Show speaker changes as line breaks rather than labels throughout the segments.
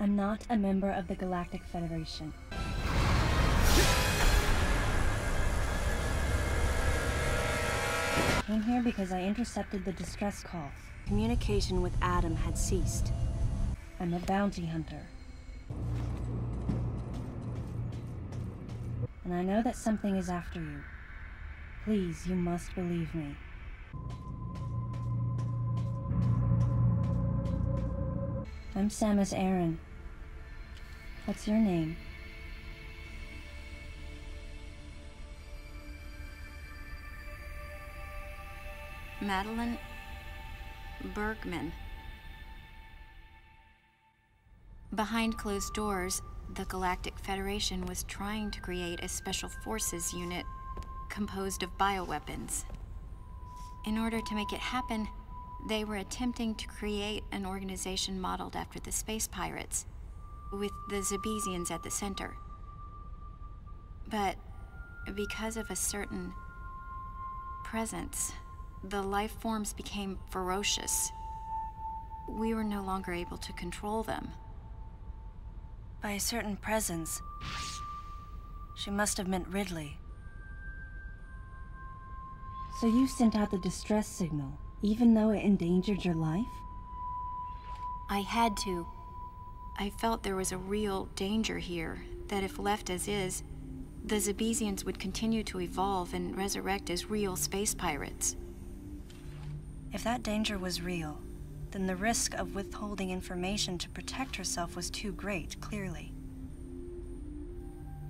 I'm not a member of the Galactic Federation. I came here because I intercepted the distress call. Communication with Adam had ceased. I'm a bounty hunter. And I know that something is after you. Please, you must believe me. I'm Samus Aran. What's your name?
Madeline Bergman. Behind closed doors, the Galactic Federation was trying to create a special forces unit composed of bioweapons. In order to make it happen, they were attempting to create an organization modeled after the space pirates, with the Zebesians at the center. But because of a certain presence, the life forms became ferocious. We were no longer able to control them.
By a certain presence, she must have meant Ridley. So you sent out the distress signal, even though it endangered your life?
I had to. I felt there was a real danger here, that if left as is, the Zebesians would continue to evolve and resurrect as real space pirates.
If that danger was real, then the risk of withholding information to protect herself was too great, clearly.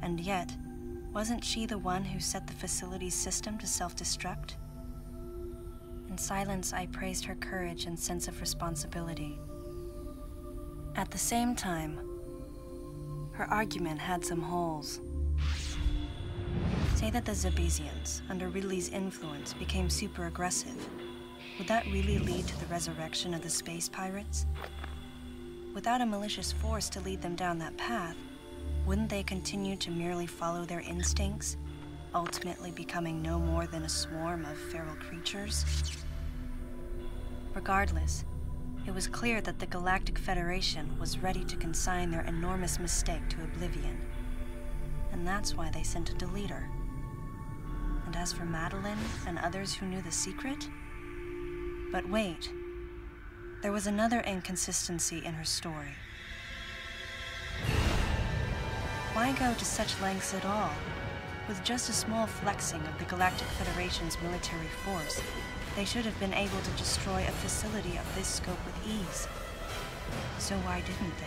And yet, wasn't she the one who set the facility's system to self-destruct? In silence, I praised her courage and sense of responsibility. At the same time, her argument had some holes. Say that the Zebesians, under Ridley's influence, became super aggressive. Would that really lead to the resurrection of the space pirates? Without a malicious force to lead them down that path, wouldn't they continue to merely follow their instincts, ultimately becoming no more than a swarm of feral creatures? Regardless, it was clear that the Galactic Federation was ready to consign their enormous mistake to oblivion. And that's why they sent a deleter. And as for Madeline and others who knew the secret? But wait, there was another inconsistency in her story. Why go to such lengths at all? With just a small flexing of the Galactic Federation's military force, they should have been able to destroy a facility of this scope with ease. So why didn't they?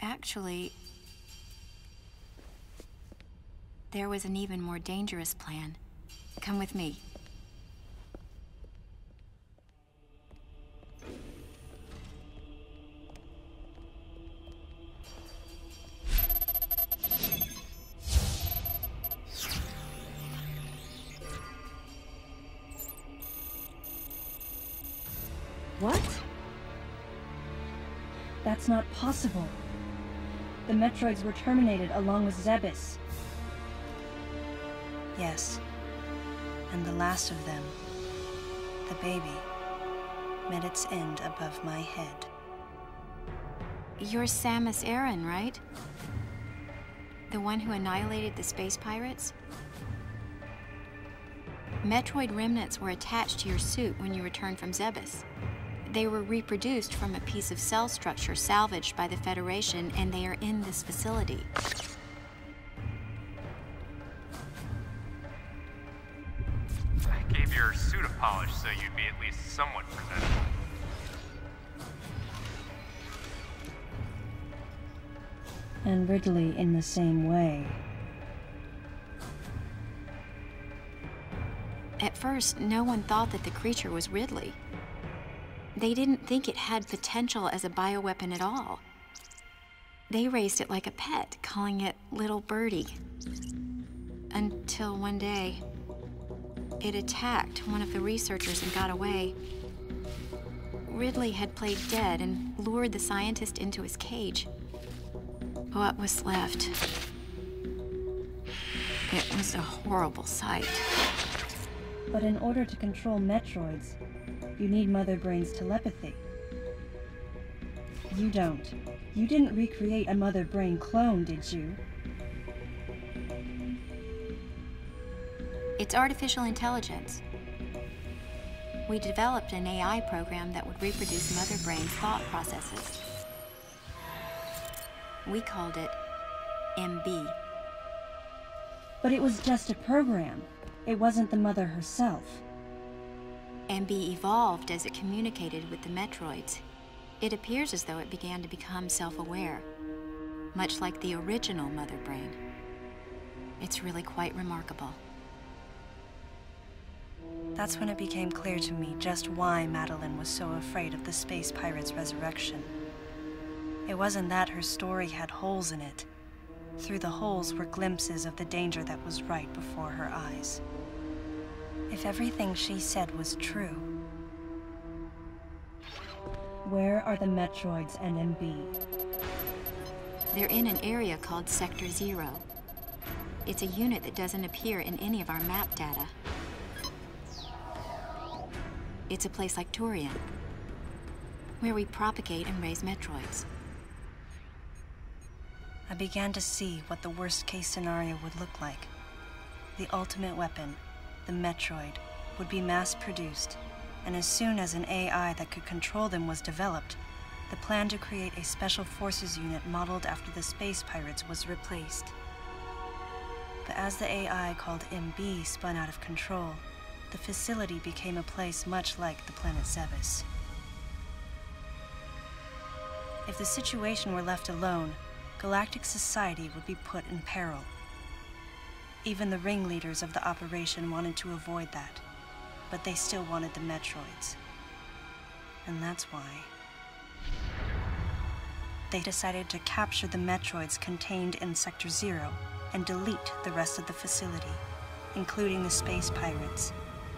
Actually, there was an even more dangerous plan. Come with me.
What? That's not possible. The Metroids were terminated along with Zebes. Yes. And the last of them, the baby, met its end above my head.
You're Samus Aran, right? The one who annihilated the space pirates? Metroid remnants were attached to your suit when you returned from Zebes. They were reproduced from a piece of cell structure salvaged by the Federation, and they are in this facility.
I gave your suit a polish so you'd be at least somewhat presentable.
And Ridley in the same way.
At first, no one thought that the creature was Ridley. They didn't think it had potential as a bioweapon at all. They raised it like a pet, calling it Little Birdie. Until one day, it attacked one of the researchers and got away. Ridley had played dead and lured the scientist into his cage. What was left? It was a horrible sight.
But in order to control Metroids, you need Mother Brain's telepathy. You don't. You didn't recreate a Mother Brain clone, did you?
It's artificial intelligence. We developed an AI program that would reproduce Mother Brain's thought processes. We called it MB.
But it was just a program. It wasn't the Mother herself.
MB evolved as it communicated with the Metroids. It appears as though it began to become self-aware, much like the original Mother Brain. It's really quite remarkable.
That's when it became clear to me just why Madeline was so afraid of the space pirate's resurrection. It wasn't that her story had holes in it. Through the holes were glimpses of the danger that was right before her eyes. If everything she said was true... Where are the Metroids and MB?
They're in an area called Sector 0. It's a unit that doesn't appear in any of our map data. It's a place like Turian, where we propagate and raise Metroids.
I began to see what the worst-case scenario would look like. The ultimate weapon, the Metroid, would be mass-produced, and as soon as an AI that could control them was developed, the plan to create a special forces unit modeled after the space pirates was replaced. But as the AI called MB spun out of control, the facility became a place much like the planet Zebes. If the situation were left alone, galactic society would be put in peril. Even the ringleaders of the operation wanted to avoid that, but they still wanted the Metroids. And that's why they decided to capture the Metroids contained in Sector 0 and delete the rest of the facility, including the space pirates,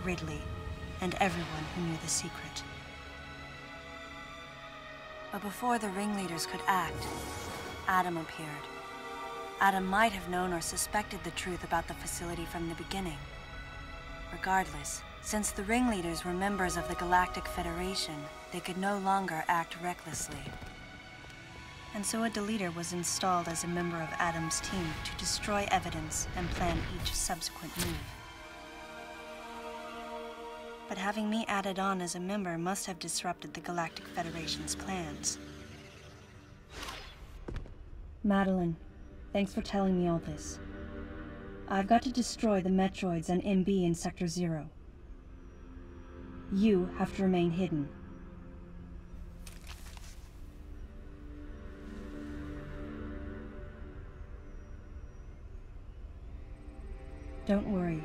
Ridley, and everyone who knew the secret. But before the ringleaders could act, Adam appeared. Adam might have known or suspected the truth about the facility from the beginning. Regardless, since the ringleaders were members of the Galactic Federation, they could no longer act recklessly. And so a deleter was installed as a member of Adam's team to destroy evidence and plan each subsequent move. But having me added on as a member must have disrupted the Galactic Federation's plans. Madeline, thanks for telling me all this. I've got to destroy the Metroids and MB in Sector 0. You have to remain hidden. Don't worry.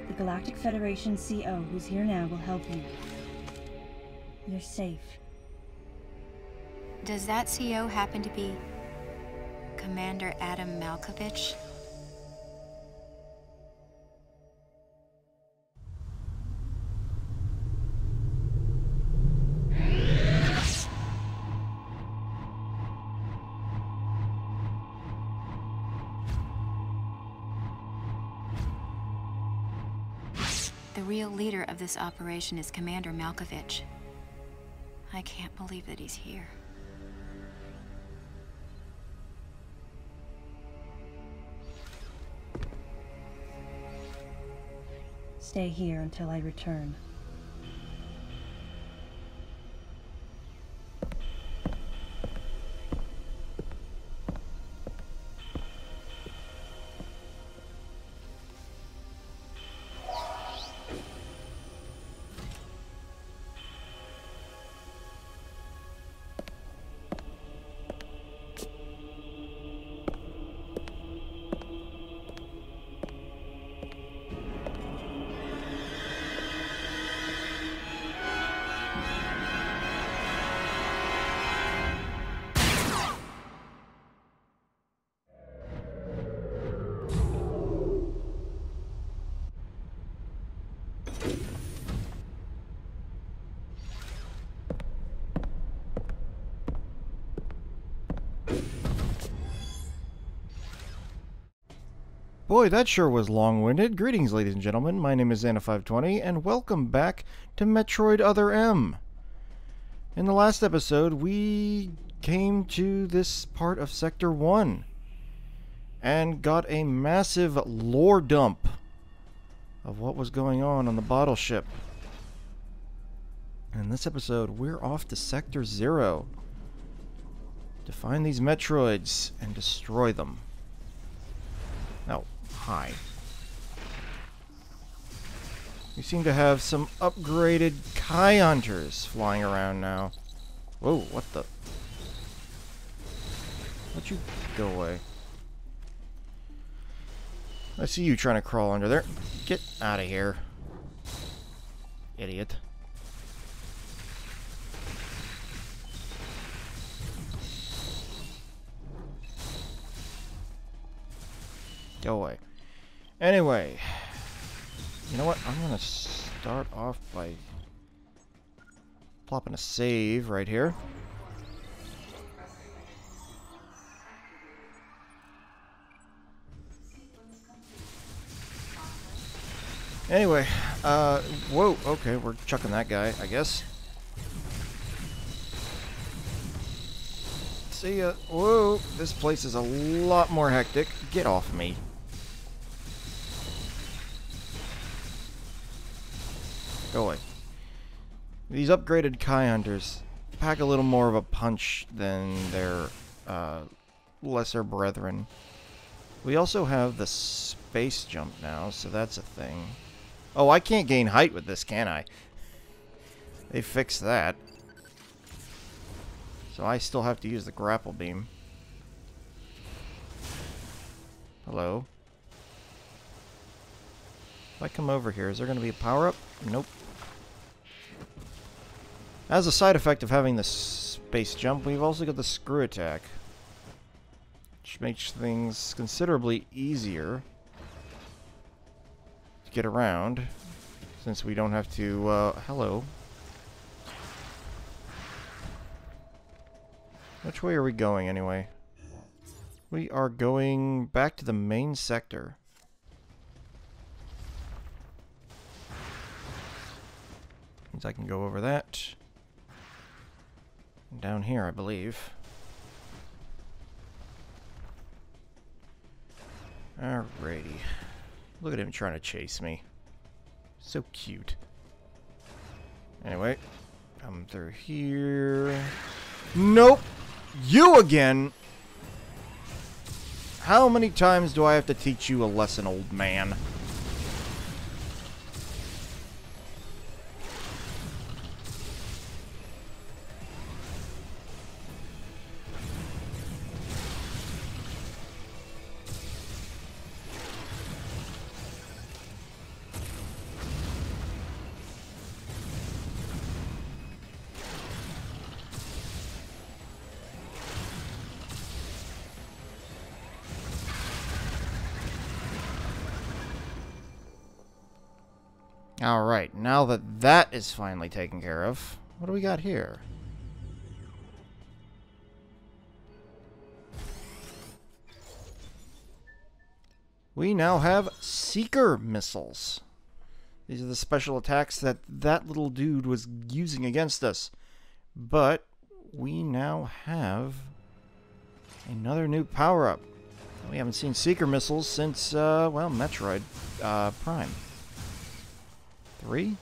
The Galactic Federation CO who's here now will help you. You're safe.
Does that CO happen to be Commander Adam Malkovich? The real leader of this operation is Commander Malkovich. I can't believe that he's here.
Stay here until I return.
Boy, that sure was long-winded. Greetings, ladies and gentlemen. My name is Xana520, and welcome back to Metroid Other M. In the last episode, we came to this part of Sector 1 and got a massive lore dump of what was going on the bottle ship. In this episode, we're off to Sector 0 to find these Metroids and destroy them. Oh, hi. We seem to have some upgraded Kai Hunters flying around now. Whoa, what the? Let you go away. I see you trying to crawl under there. Get out of here. Idiot. Go away. Anyway, you know what? I'm gonna start off by plopping a save right here. Anyway, whoa, okay, we're chucking that guy, I guess. See ya. Whoa, this place is a lot more hectic. Get off me. Go away. These upgraded Kai Hunters pack a little more of a punch than their lesser brethren. We also have the space jump now, so that's a thing. Oh, I can't gain height with this, can I? They fixed that. So I still have to use the grapple beam. Hello? If I come over here, is there going to be a power-up? Nope. As a side effect of having the space jump, we've also got the screw attack, which makes things considerably easier to get around, since we don't have to, hello. Which way are we going, anyway? We are going back to the main sector. Means I can go over that. Down here, I believe. Alrighty. Look at him trying to chase me. So cute. Anyway, come through here. Nope! You again! How many times do I have to teach you a lesson, old man? Alright, now that that is finally taken care of, what do we got here? We now have Seeker missiles. These are the special attacks that that little dude was using against us. But we now have another new power-up. We haven't seen Seeker missiles since, well, Metroid Prime. 3?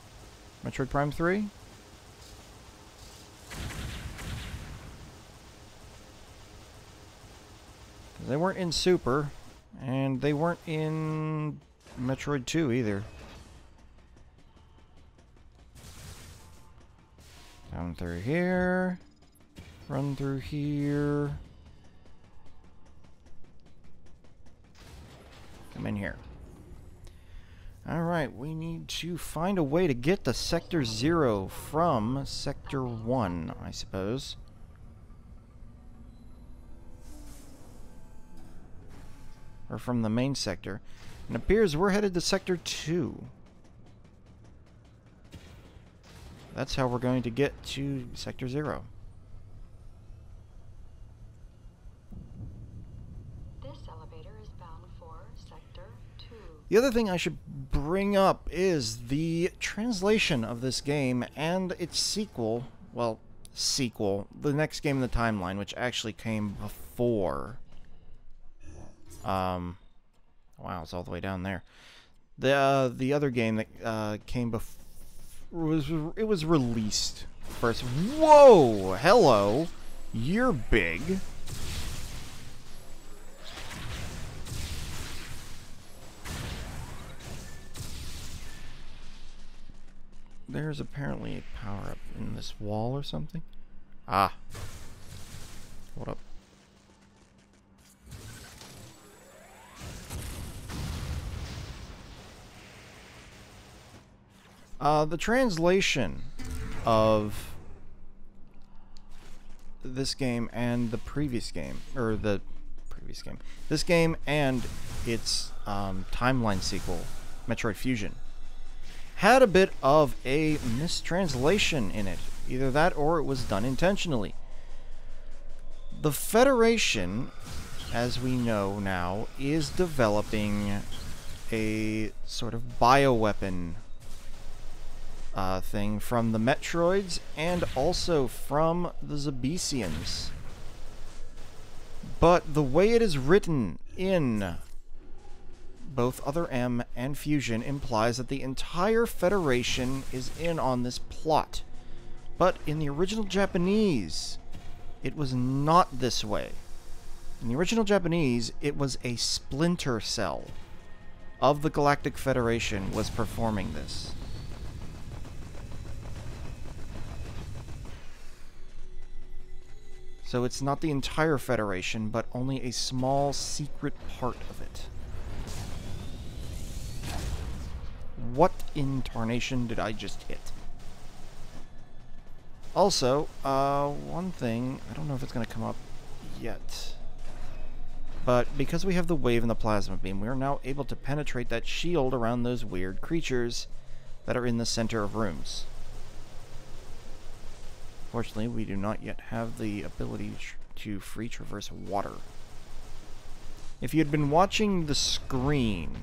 Metroid Prime 3? They weren't in Super, and they weren't in Metroid 2 either. Down through here. Run through here. Come in here. Alright, we need to find a way to get to Sector 0 from Sector 1, I suppose. Or from the main sector. It appears we're headed to Sector 2. That's how we're going to get to Sector 0.
This elevator is bound for Sector
The other thing I should bring up is the translation of this game and its sequel. Well, sequel. The next game in the timeline, which actually came before. Wow, it's all the way down there. The other game that came before was released first. Whoa! Hello! You're big. There's apparently a power-up in this wall or something. Ah. What up? The translation of this game and the previous game, or the previous game, this game and its timeline sequel, Metroid Fusion, had a bit of a mistranslation in it. Either that or it was done intentionally. The Federation, as we know now, is developing a sort of bioweapon thing from the Metroids and also from the Zebesians. But the way it is written in both Other M and Fusion implies that the entire Federation is in on this plot. But in the original Japanese, it was not this way. In the original Japanese, it was a splinter cell of the Galactic Federation was performing this. So it's not the entire Federation, but only a small secret part of it. What in tarnation did I just hit? Also, one thing, I don't know if it's going to come up yet, but because we have the wave and the plasma beam, we are now able to penetrate that shield around those weird creatures that are in the center of rooms. Fortunately, we do not yet have the ability to free traverse water. If you had been watching the screen...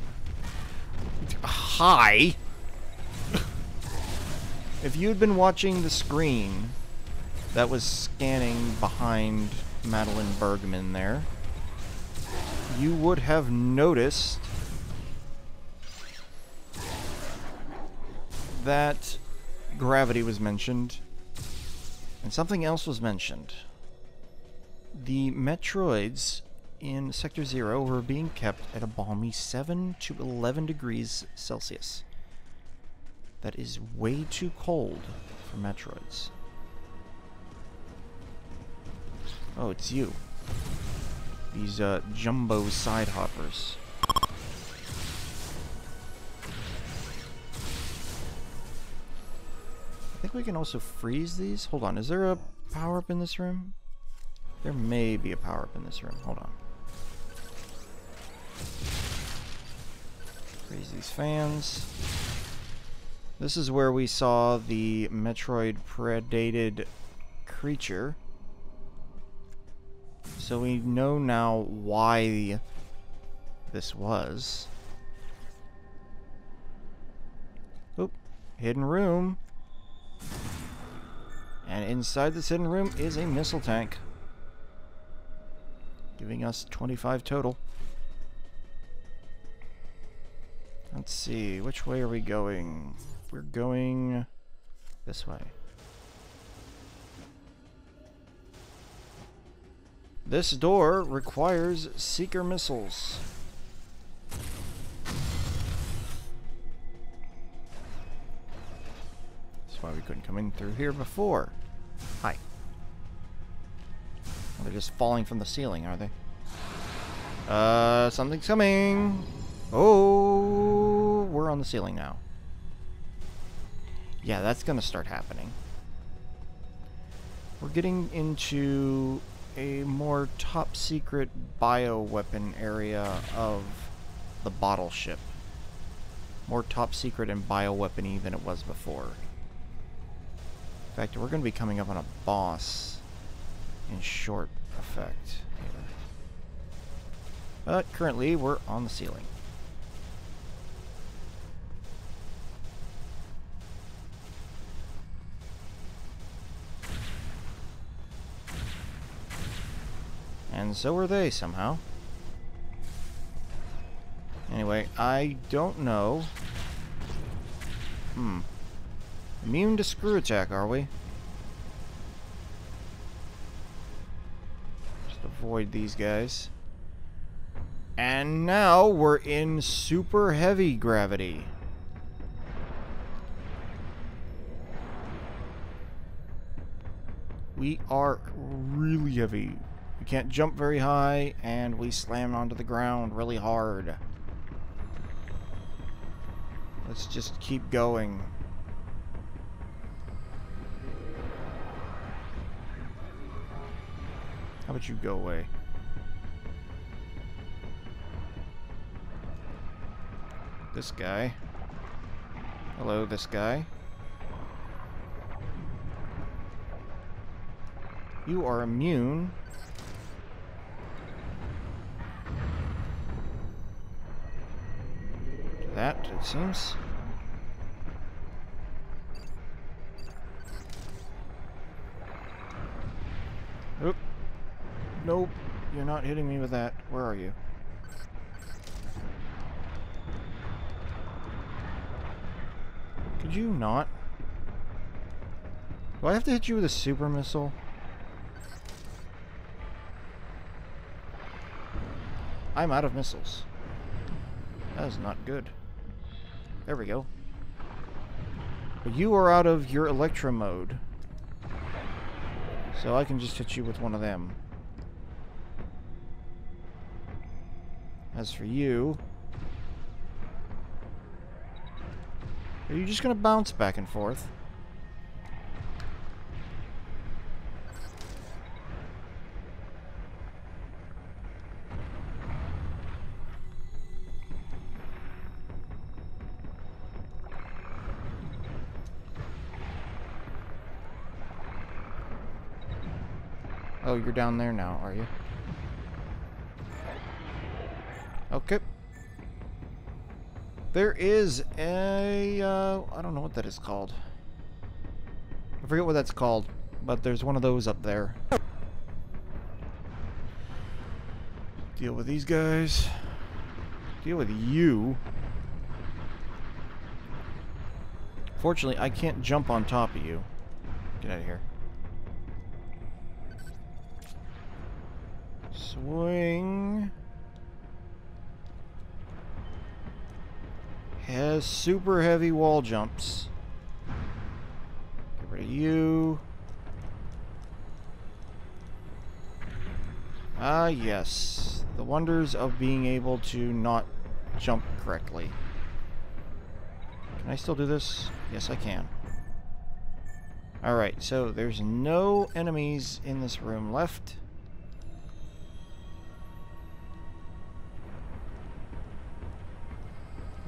Hi! If you had been watching the screen that was scanning behind Madeline Bergman there, you would have noticed that gravity was mentioned, and something else was mentioned. The Metroids in Sector 0 were being kept at a balmy 7 to 11 degrees Celsius. That is way too cold for Metroids. Oh, it's you. These jumbo side hoppers. I think we can also freeze these. Hold on, is there a power-up in this room? There may be a power-up in this room. Hold on. Freeze these fans. This is where we saw the Metroid predated creature. So we know now why this was. Oop, hidden room. And inside this hidden room is a missile tank, giving us 25 total. Let's see, which way are we going? We're going this way. This door requires seeker missiles. That's why we couldn't come in through here before. Hi. Well, they're just falling from the ceiling, are they? Something's coming. Oh, we're on the ceiling now. Yeah, that's gonna start happening. We're getting into a more top secret bioweapon area of the bottle ship. More top secret and bioweapon-y than it was before. In fact, we're going to be coming up on a boss in short effect here. But currently, we're on the ceiling. And so are they, somehow. Anyway, I don't know. Immune to screw attack, are we? Just avoid these guys. And now we're in super heavy gravity. We are really heavy. We can't jump very high, and we slam onto the ground really hard. Let's just keep going. How about you go away? This guy. Hello, this guy. You are immune to that, it seems. Oop. Nope, you're not hitting me with that. Where are you? Could you not? Do I have to hit you with a super missile? I'm out of missiles. That is not good. There we go. But you are out of your Electro mode. So I can just hit you with one of them. As for you... Are you just gonna bounce back and forth? Oh, you're down there now, are you? Okay. There is a, I don't know what that is called. I forget what that's called, but there's one of those up there. Deal with these guys. Deal with you. Fortunately, I can't jump on top of you. Get out of here. Swing. Has super heavy wall jumps. Get rid of you. Ah, yes. The wonders of being able to not jump correctly. Can I still do this? Yes, I can. Alright, so there's no enemies in this room left.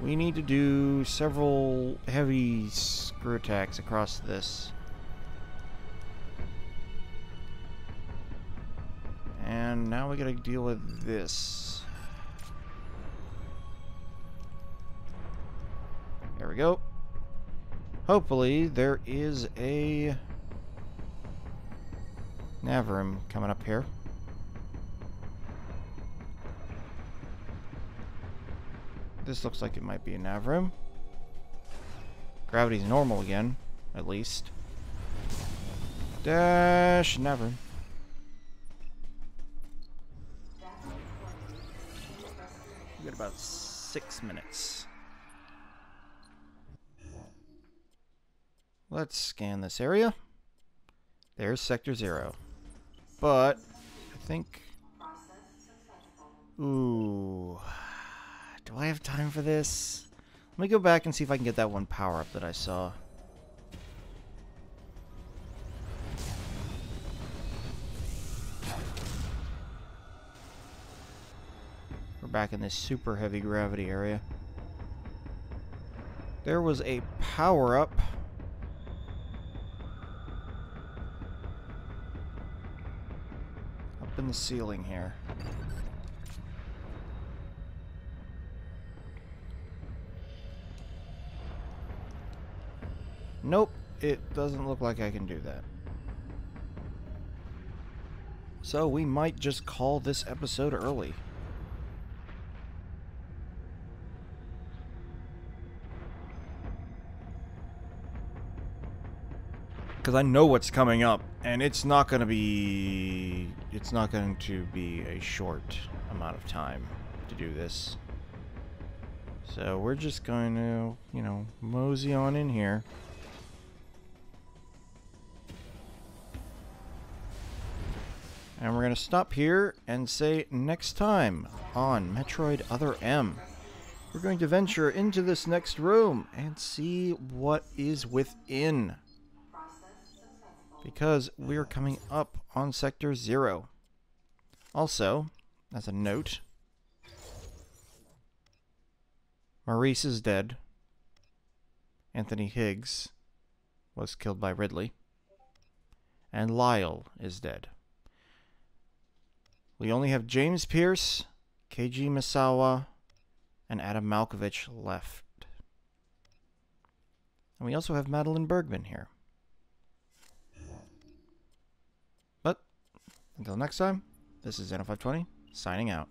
We need to do several heavy screw attacks across this. And now we gotta deal with this. There we go. Hopefully there is a nav room coming up here. This looks like it might be a nav room. Gravity's normal again, at least. Dash nav room. We got about 6 minutes. Let's scan this area. There's Sector 0. But I think... Ooh... Do I have time for this? Let me go back and see if I can get that one power-up that I saw. We're back in this super heavy gravity area. There was a power-up. Up in the ceiling here. Nope, it doesn't look like I can do that. So we might just call this episode early. Because I know what's coming up, and it's not going to be a short amount of time to do this. So we're just going to, you know, mosey on in here. And we're going to stop here and say next time on Metroid Other M. We're going to venture into this next room and see what is within. Because we're coming up on Sector 0. Also, as a note, Maurice is dead. Anthony Higgs was killed by Ridley. And Lyle is dead. We only have James Pierce, Keiji Misawa, and Adam Malkovich left. And we also have Madeline Bergman here. But, until next time, this is Xeno520, signing out.